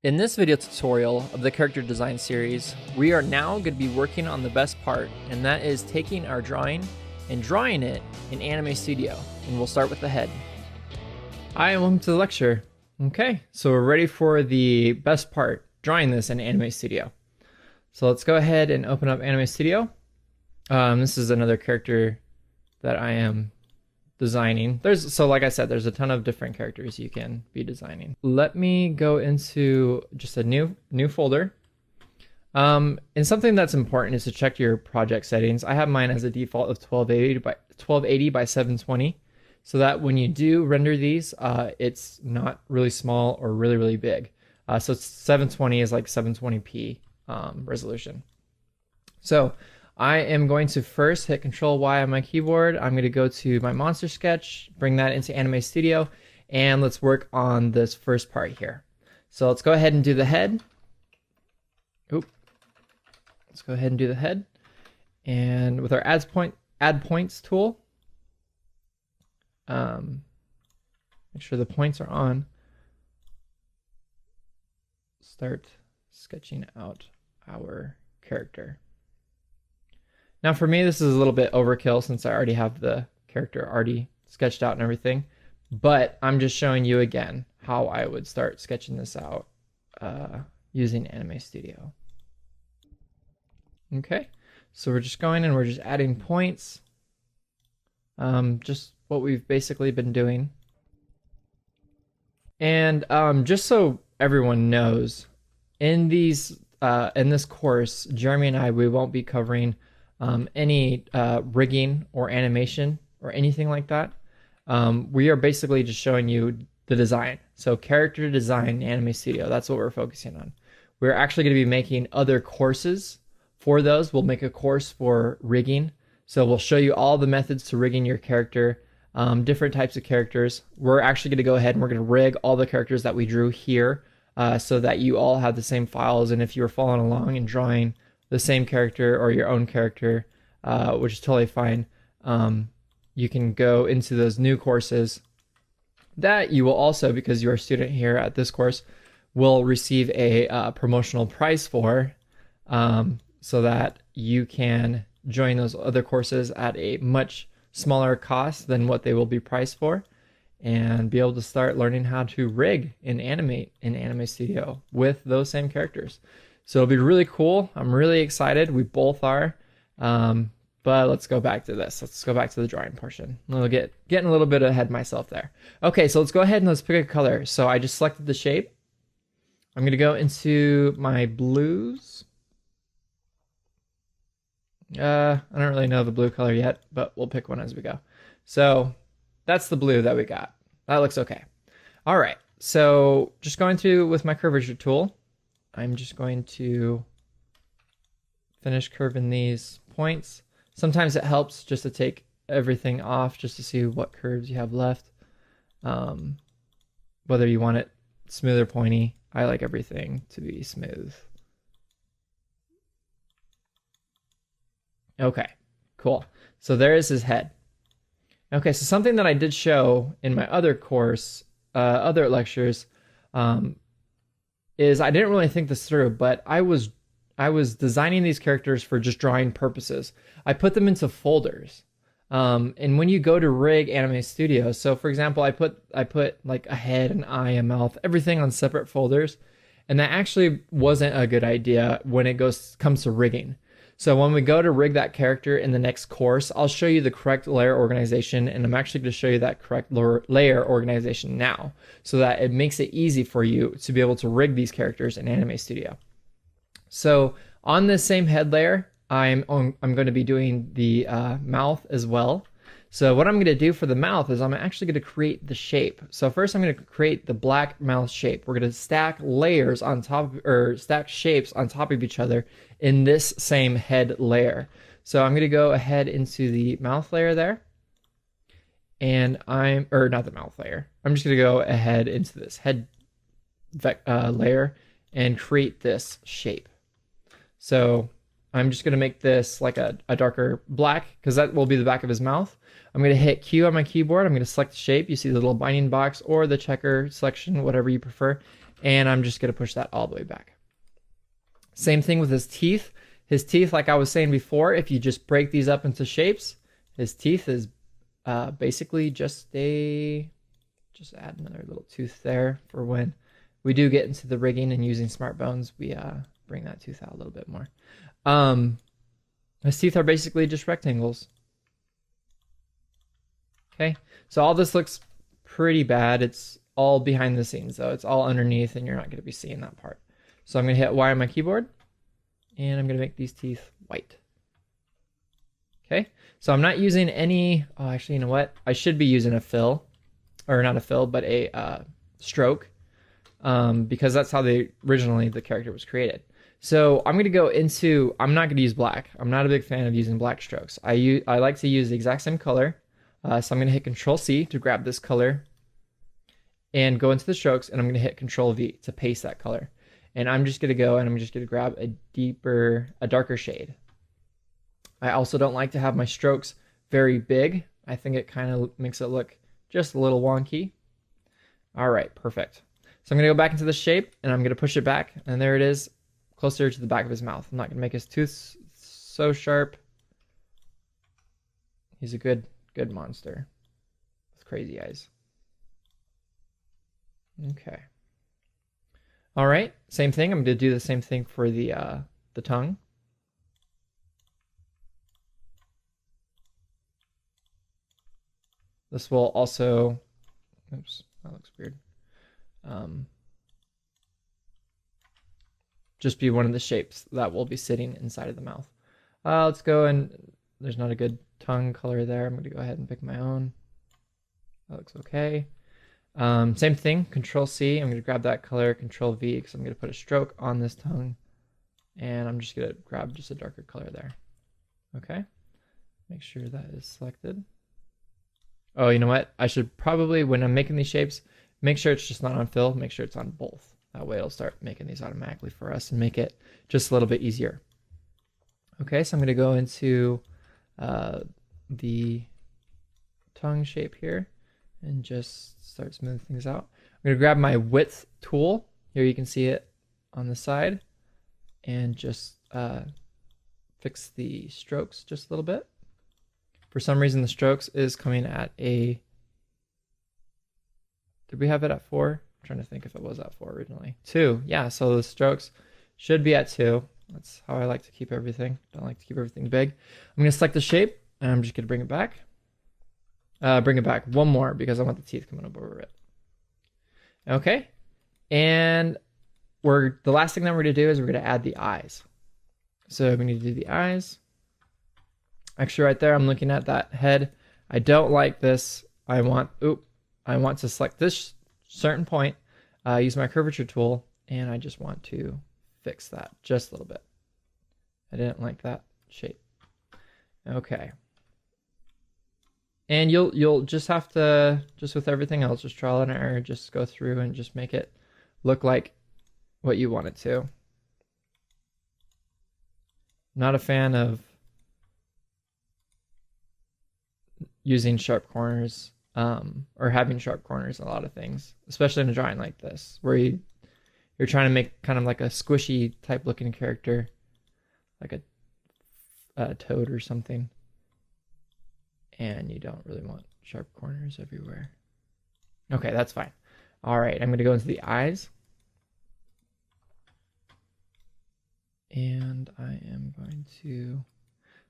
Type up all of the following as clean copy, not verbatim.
In this video tutorial of the character design series, we are now going to be working on the best part, and that is taking our drawing and drawing it in Anime Studio. And we'll start with the head. Hi, and welcome to the lecture. Okay, so we're ready for the best part, drawing this in Anime Studio. So let's go ahead and open up Anime Studio. This is another character that I am designing. So like I said, there's a ton of different characters you can be designing. Let me go into just a new folder. And something that's important is to check your project settings. I have mine as a default of 1280 by 720, so that when you do render these, it's not really small or really big. So 720 is like 720p resolution. So I am going to first hit Control Y on my keyboard. I'm going to go to my monster sketch, bring that into Anime Studio, and let's work on this first part here. So let's go ahead and do the head. Let's go ahead and do the head. And with our add points tool, make sure the points are on. Start sketching out our character. Now for me, this is a little bit overkill since I already have the character already sketched out and everything, but I'm just showing you again how I would start sketching this out using Anime Studio. Okay, so we're just going and we're just adding points, just what we've basically been doing. And just so everyone knows, in this course, Jeremy and I, we won't be covering any rigging or animation or anything like that. We are basically just showing you the design. So character design in Anime Studio, that's what we're focusing on. We're actually going to be making other courses for those. We'll make a course for rigging. So we'll show you all the methods to rigging your character, different types of characters. We're actually going to go ahead and we're going to rig all the characters that we drew here so that you all have the same files. And if you were following along and drawing the same character or your own character, which is totally fine, you can go into those new courses that you will also, because you're a student here at this course, will receive a promotional price for, so that you can join those other courses at a much smaller cost than what they will be priced for, and be able to start learning how to rig and animate in Anime Studio with those same characters. So it'll be really cool. I'm really excited. We both are. But let's go back to this. Let's go back to the drawing portion. I'll getting a little bit ahead of myself there. Okay, so let's go ahead and let's pick a color. So I just selected the shape. I'm going to go into my blues. I don't really know the blue color yet, but we'll pick one as we go. So that's the blue that we got. That looks okay. All right, so just going through with my curvature tool. I'm just going to finish curving these points. Sometimes it helps just to take everything off just to see what curves you have left. Whether you want it smooth or pointy, I like everything to be smooth. Okay, cool. So there is his head. Okay, so something that I did show in my other course, other lectures, is I didn't really think this through, but I was designing these characters for just drawing purposes. I put them into folders. And when you go to rig Anime Studio, so for example, I put like a head, an eye, a mouth, everything on separate folders. And that actually wasn't a good idea when it comes to rigging. So when we go to rig that character in the next course, I'll show you the correct layer organization, and I'm actually going to show you that correct layer organization now, so that it makes it easy for you to be able to rig these characters in Anime Studio. So on this same head layer, I'm going to be doing the mouth as well. So what I'm going to do for the mouth is I'm actually going to create the shape. So first I'm going to create the black mouth shape. We're going to stack layers on top, or stack shapes on top of each other in this same head layer. So I'm going to go ahead into the mouth layer there. And not the mouth layer. I'm just going to go ahead into this head layer and create this shape. So I'm just going to make this like a darker black, because that will be the back of his mouth. I'm going to hit Q on my keyboard. I'm going to select the shape. You see the little binding box or the checker selection, whatever you prefer. And I'm just going to push that all the way back. Same thing with his teeth. His teeth, like I was saying before, if you just break these up into shapes, his teeth is basically just add another little tooth there for when we do get into the rigging and using smart bones, we bring that tooth out a little bit more. His teeth are basically just rectangles. Okay, so all this looks pretty bad. It's all behind the scenes though. It's all underneath and you're not going to be seeing that part. So I'm going to hit Y on my keyboard and I'm going to make these teeth white. Okay, so I'm not using any, oh, actually, you know what? I should be using a fill, or not a fill, but a stroke, because that's how originally the character was created. So I'm going to go into, I'm not going to use black. I'm not a big fan of using black strokes. I like to use the exact same color. So I'm going to hit Control-C to grab this color and go into the strokes, and I'm going to hit Control-V to paste that color. And I'm just going to go and I'm just going to grab a darker shade. I also don't like to have my strokes very big. I think it kind of makes it look just a little wonky. All right, perfect. So I'm going to go back into the shape and I'm going to push it back. And there it is, closer to the back of his mouth. I'm not going to make his tooth so sharp. He's a good monster with crazy eyes. Okay. All right, same thing. I'm going to do the same thing for the tongue. This will also, oops, that looks weird. Just be one of the shapes that will be sitting inside of the mouth. Let's go, and there's not a good tongue color there. I'm going to go ahead and pick my own. That looks okay. Same thing, Control-C. I'm going to grab that color, Control-V, because I'm going to put a stroke on this tongue. And I'm just going to grab just a darker color there. Okay. Make sure that is selected. Oh, you know what? I should probably, when I'm making these shapes, make sure it's just not on fill. Make sure it's on both. That way it'll start making these automatically for us and make it just a little bit easier. Okay, so I'm going to go into the tongue shape here and just start smoothing things out. I'm going to grab my width tool. Here you can see it on the side. And just fix the strokes just a little bit. For some reason, the strokes is coming at a... Did we have it at 4? I'm trying to think if it was at 4 originally. 2, yeah, so the strokes should be at 2. That's how I like to keep everything. Don't like to keep everything big. I'm going to select the shape, and I'm just going to bring it back. Bring it back one more, because I want the teeth coming up over it. Okay, and the last thing that we're going to do is we're going to add the eyes. So we need to do the eyes. Actually, right there, I'm looking at that head. I don't like this. I want to select this certain point, use my curvature tool, and I just want to fix that just a little bit. I didn't like that shape. Okay. And you'll just have to, just with everything else, just trial and error, just go through and just make it look like what you want it to. Not a fan of using sharp corners or having sharp corners in a lot of things, especially in a drawing like this, where you're trying to make kind of like a squishy type looking character, like a toad or something, and you don't really want sharp corners everywhere. Okay, that's fine. All right, I'm going to go into the eyes, and I am going to,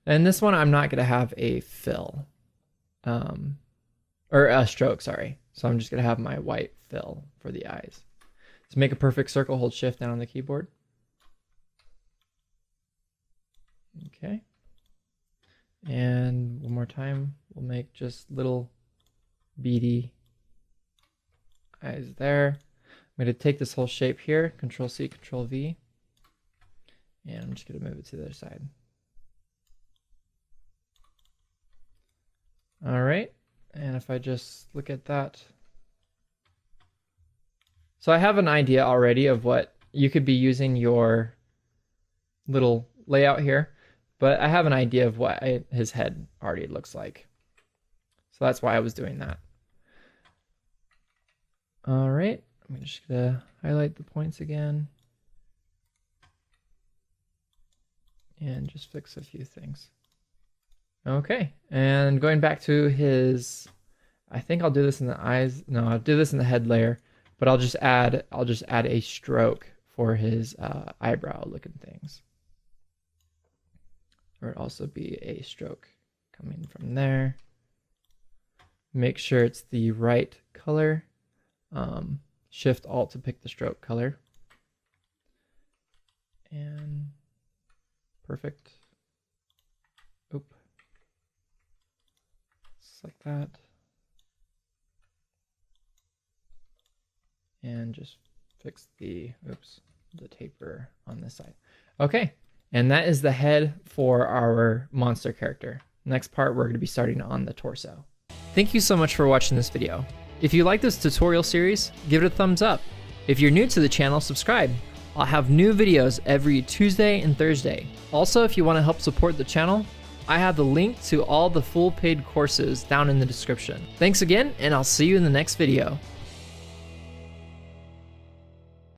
and this one I'm not going to have a fill. Or a stroke, sorry. So I'm just going to have my white fill for the eyes. To make a perfect circle, hold shift down on the keyboard. Okay. And one more time, we'll make just little beady eyes there. I'm going to take this whole shape here, Control-C, Control-V, and I'm just going to move it to the other side. All right, and if I just look at that. So I have an idea already of what you could be using your little layout here, but I have an idea of what his head already looks like. So that's why I was doing that. All right, I'm just gonna highlight the points again and just fix a few things. Okay, and going back to his, I think I'll do this in the eyes. No, I'll do this in the head layer, but I'll just add a stroke for his eyebrow looking things. Or it'll also be a stroke coming from there. Make sure it's the right color. Shift Alt to pick the stroke color. And perfect. Oop. Just like that. And just fix the taper on this side. Okay, and that is the head for our monster character. Next part, we're going to be starting on the torso. Thank you so much for watching this video. If you like this tutorial series, give it a thumbs up. If you're new to the channel, subscribe. I'll have new videos every Tuesday and Thursday. Also, if you want to help support the channel, I have the link to all the full paid courses down in the description. Thanks again, and I'll see you in the next video.